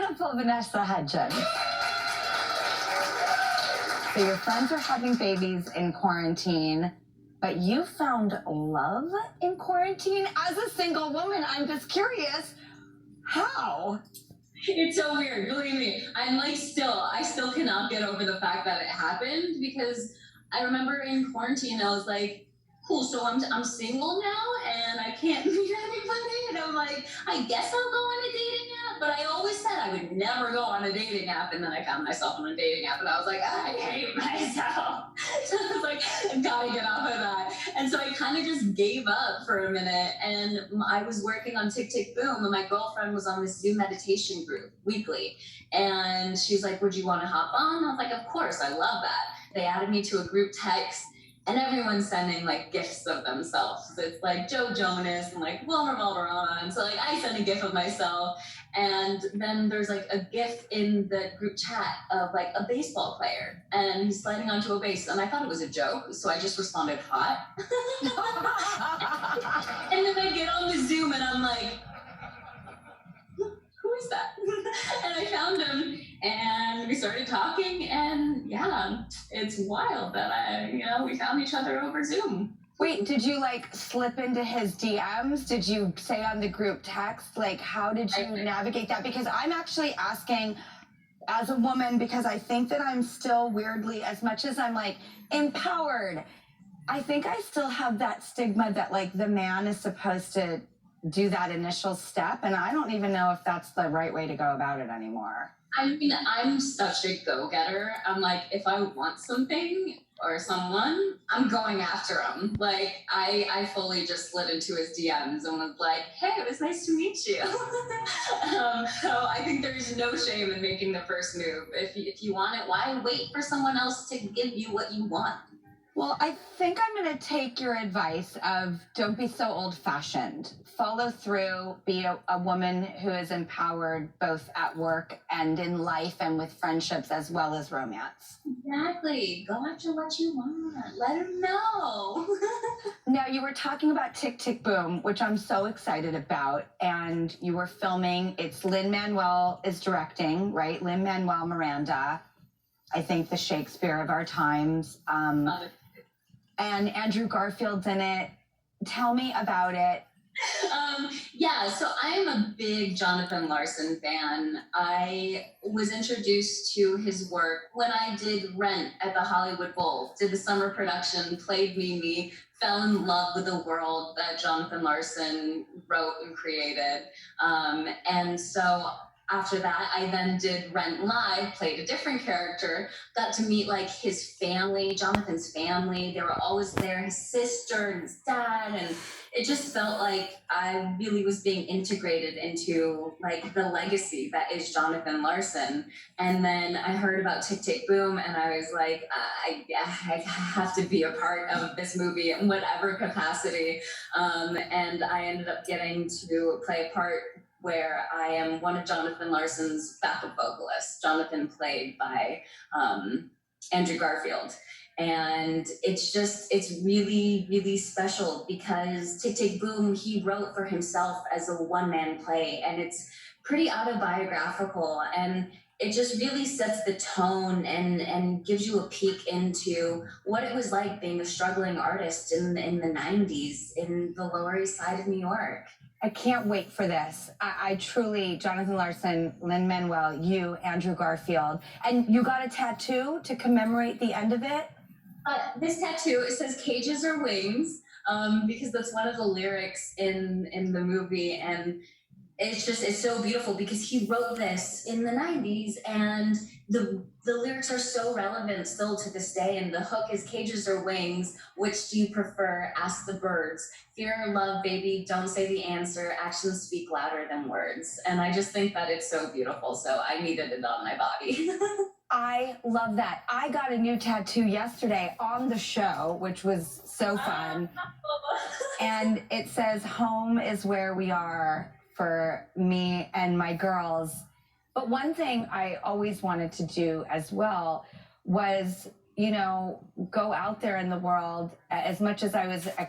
Beautiful Vanessa Hudgens. So your friends are having babies in quarantine, but you found love in quarantine? As a single woman, I'm just curious, how? It's so weird. Believe me, I still cannot get over the fact that it happened because I remember in quarantine, I was like, cool, so I'm single now and I can't meet anybody. And I'm like, I guess I'll go on a dating app. But I always said I would never go on a dating app. And then I found myself on a dating app and I was like, I hate myself. So I was like, I gotta get off of that. And so I kind of just gave up for a minute. And I was working on Tick Tick Boom, and my girlfriend was on this Zoom meditation group weekly. And she's like, would you want to hop on? I was like, of course, I love that. They added me to a group text, and everyone's sending like gifts of themselves. It's like Joe Jonas and like Wilmer Valderrama. So like I sent a gif of myself, and then there's like a gif in the group chat of like a baseball player, and he's sliding onto a base, and I thought it was a joke, so I just responded hot. And then I get on the Zoom, and I'm like, who is that? And I found him, and we started talking, and yeah, it's wild that we found each other over Zoom. Wait, did you like slip into his DMs? Did you say on the group text? Like, how did you navigate that? Because I'm actually asking as a woman, because I think that I'm still weirdly, as much as I'm like empowered, I think I still have that stigma that like the man is supposed to do that initial step. And I don't even know if that's the right way to go about it anymore. I mean, I'm such a go-getter. I'm like, if I want something or someone, I'm going after them. Like, I fully just slid into his DMs and was like, hey, it was nice to meet you. So I think there's no shame in making the first move. If you want it, why wait for someone else to give you what you want? Well, I think I'm going to take your advice of don't be so old-fashioned. Follow through, be a woman who is empowered both at work and in life and with friendships as well as romance. Exactly. Go after what you want. Let him know. Now, you were talking about Tick Tick Boom, which I'm so excited about, and you were filming. It's Lin-Manuel is directing, right? Lin-Manuel Miranda, I think the Shakespeare of our times. And Andrew Garfield's in it. Tell me about it. Yeah, so I am a big Jonathan Larson fan. I was introduced to his work when I did Rent at the Hollywood Bowl, did the summer production, played Mimi, fell in love with the world that Jonathan Larson wrote and created. And so after that, I then did Rent Live, played a different character, got to meet like his family, Jonathan's family. They were always there, his sister and his dad. And it just felt like I really was being integrated into like the legacy that is Jonathan Larson. And then I heard about Tick Tick Boom, and I was like, I have to be a part of this movie in whatever capacity. And I ended up getting to play a part where I am one of Jonathan Larson's backup vocalists, Jonathan played by Andrew Garfield. And it's really, really special because Tick Tick Boom, he wrote for himself as a one-man play, and it's pretty autobiographical, and it just really sets the tone and gives you a peek into what it was like being a struggling artist in the 90s in the Lower East Side of New York. I can't wait for this. I truly, Jonathan Larson, Lin-Manuel, you, Andrew Garfield, and you got a tattoo to commemorate the end of it? This tattoo, it says cages or wings, because that's one of the lyrics in the movie, and it's so beautiful because he wrote this in the 90s, and the lyrics are so relevant still to this day, and the hook is cages or wings, which do you prefer? Ask the birds. Fear or love, baby, don't say the answer. Actions speak louder than words. And I just think that it's so beautiful, so I needed it on my body. I love that. I got a new tattoo yesterday on the show, which was so fun. And it says, home is where we are for me and my girls. But one thing I always wanted to do as well was, go out there in the world. As much as I was a